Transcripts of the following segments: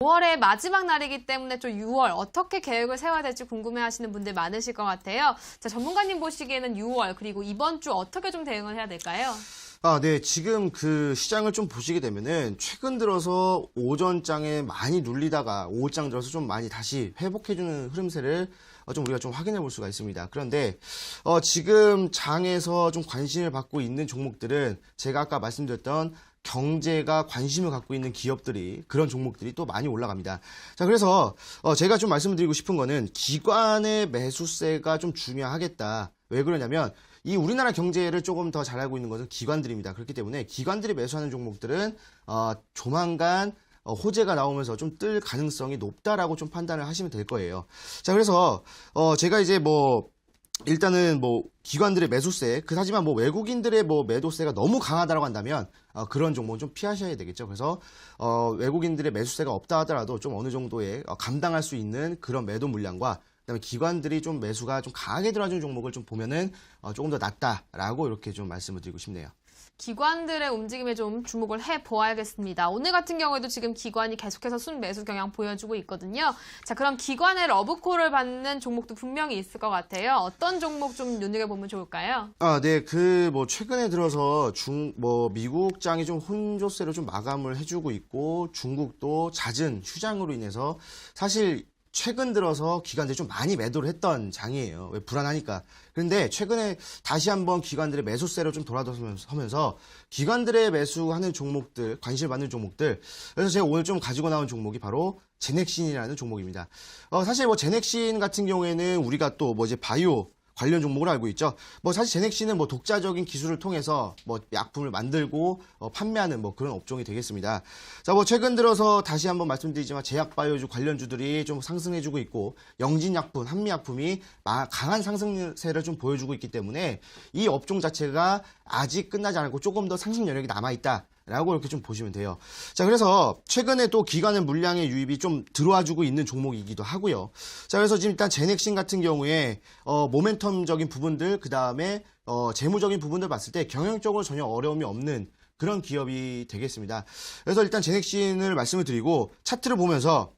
5월의 마지막 날이기 때문에 좀 6월 어떻게 계획을 세워야 될지 궁금해하시는 분들 많으실 것 같아요. 자, 전문가님 보시기에는 6월 그리고 이번 주 어떻게 좀 대응을 해야 될까요? 네. 지금 그 시장을 좀 보시게 되면은 최근 들어서 오전장에 많이 눌리다가 오후장 들어서 좀 많이 다시 회복해주는 흐름세를 좀 우리가 좀 확인해 볼 수가 있습니다. 그런데 지금 장에서 좀 관심을 받고 있는 종목들은 제가 아까 말씀드렸던 경제가 관심을 갖고 있는 기업들이 그런 종목들이 또 많이 올라갑니다. 자, 그래서 제가 좀 말씀드리고 싶은 거는 기관의 매수세가 좀 중요하겠다. 왜 그러냐면 이 우리나라 경제를 조금 더 잘 알고 있는 것은 기관들입니다. 그렇기 때문에 기관들이 매수하는 종목들은 조만간 호재가 나오면서 좀 뜰 가능성이 높다라고 좀 판단을 하시면 될 거예요. 자, 그래서 제가 이제 일단은 기관들의 매수세, 하지만 외국인들의 매도세가 너무 강하다라고 한다면 그런 종목은 좀 피하셔야 되겠죠. 그래서 외국인들의 매수세가 없다 하더라도 좀 어느 정도의 감당할 수 있는 그런 매도 물량과 그다음에 기관들이 좀 매수가 좀 강하게 들어와주는 종목을 좀 보면은 조금 더 낫다라고 이렇게 좀 말씀을 드리고 싶네요. 기관들의 움직임에 좀 주목을 해보아야겠습니다. 오늘 같은 경우에도 지금 기관이 계속해서 순매수 경향 보여주고 있거든요. 자, 그럼 기관의 러브콜을 받는 종목도 분명히 있을 것 같아요. 어떤 종목 좀 눈여겨보면 좋을까요? 네. 최근에 들어서 미국장이 좀 혼조세로 좀 마감을 해주고 있고 중국도 잦은 휴장으로 인해서 사실 최근 들어서 기관들이 좀 많이 매도를 했던 장이에요. 왜 불안하니까. 그런데 최근에 다시 한번 기관들의 매수세로 좀 돌아서면서 기관들의 매수하는 종목들, 관심을 받는 종목들. 그래서 제가 오늘 좀 가지고 나온 종목이 바로 제넥신이라는 종목입니다. 사실 제넥신 같은 경우에는 우리가 또 이제 바이오 관련 종목으로 알고 있죠. 사실 제넥신은 독자적인 기술을 통해서 약품을 만들고 판매하는 그런 업종이 되겠습니다. 자, 최근 들어서 다시 한번 말씀드리지만 제약바이오주 관련주들이 좀 상승해주고 있고 영진약품, 한미약품이 강한 상승세를 좀 보여주고 있기 때문에 이 업종 자체가 아직 끝나지 않고 조금 더 상승 여력이 남아있다. 라고 이렇게 좀 보시면 돼요. 자, 그래서 최근에 또 기관의 물량의 유입이 좀 들어와주고 있는 종목이기도 하고요. 자, 그래서 지금 일단 제넥신 같은 경우에 모멘텀적인 부분들, 그 다음에 재무적인 부분들 봤을 때 경영적으로 전혀 어려움이 없는 그런 기업이 되겠습니다. 그래서 일단 제넥신을 말씀을 드리고 차트를 보면서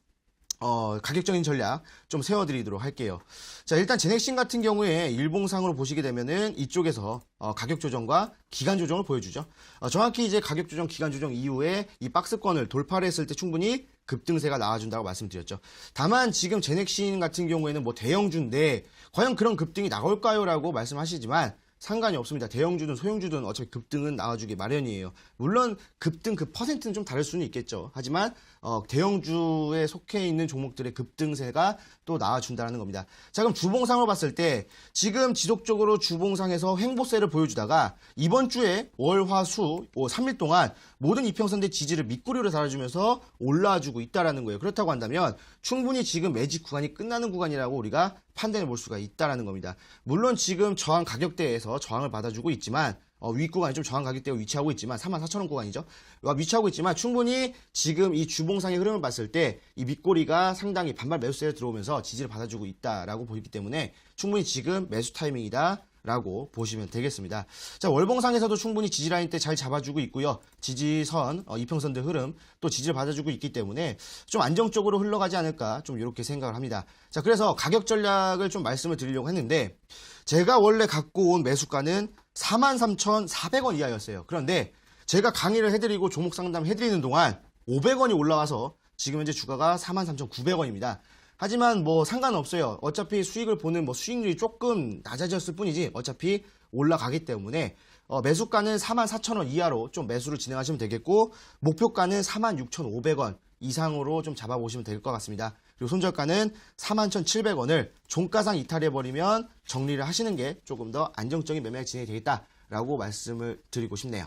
가격적인 전략 좀 세워드리도록 할게요. 자, 일단 제넥신 같은 경우에 일봉상으로 보시게 되면은 이쪽에서 가격 조정과 기간 조정을 보여주죠. 정확히 이제 가격 조정, 기간 조정 이후에 이 박스권을 돌파를 했을 때 충분히 급등세가 나와준다고 말씀드렸죠. 다만 지금 제넥신 같은 경우에는 대형주인데 과연 그런 급등이 나올까요? 라고 말씀하시지만 상관이 없습니다. 대형주든 소형주든 어차피 급등은 나와주기 마련이에요. 물론 급등 그 퍼센트는 좀 다를 수는 있겠죠. 하지만 대형주에 속해 있는 종목들의 급등세가 또 나와준다는 겁니다. 자, 그럼 주봉상으로 봤을 때 지금 지속적으로 주봉상에서 횡보세를 보여주다가 이번 주에 월, 화, 수 3일 동안 모든 이평선대 지지를 밑구리로 달아주면서 올라와주고 있다는 거예요. 그렇다고 한다면 충분히 지금 매직 구간이 끝나는 구간이라고 우리가 판단해 볼 수가 있다는 겁니다. 물론 지금 저항 가격대에서 저항을 받아주고 있지만 윗구간이 좀 저항 가격대가 위치하고 있지만 34,000원 구간이죠. 위치하고 있지만 충분히 지금 이 주봉상의 흐름을 봤을 때 이 밑꼬리가 상당히 반발 매수세를 들어오면서 지지를 받아주고 있다라고 보이기 때문에 충분히 지금 매수 타이밍이다 라고 보시면 되겠습니다. 자, 월봉상에서도 충분히 지지라인 때 잘 잡아주고 있고요. 지지선, 이평선들 흐름 또 지지를 받아주고 있기 때문에 좀 안정적으로 흘러가지 않을까 좀 이렇게 생각을 합니다. 자, 그래서 가격 전략을 좀 말씀을 드리려고 했는데 제가 원래 갖고 온 매수가는 43,400원 이하였어요. 그런데 제가 강의를 해드리고 종목 상담 해드리는 동안 500원이 올라와서 지금 현재 주가가 43,900원입니다. 하지만 상관없어요. 어차피 수익을 보는 수익률이 조금 낮아졌을 뿐이지 어차피 올라가기 때문에 매수가는 44,000원 이하로 좀 매수를 진행하시면 되겠고 목표가는 46,500원 이상으로 좀 잡아보시면 될 것 같습니다. 그리고 손절가는 41,700원을 종가상 이탈해버리면 정리를 하시는 게 조금 더 안정적인 매매가 진행이 되겠다라고 말씀을 드리고 싶네요.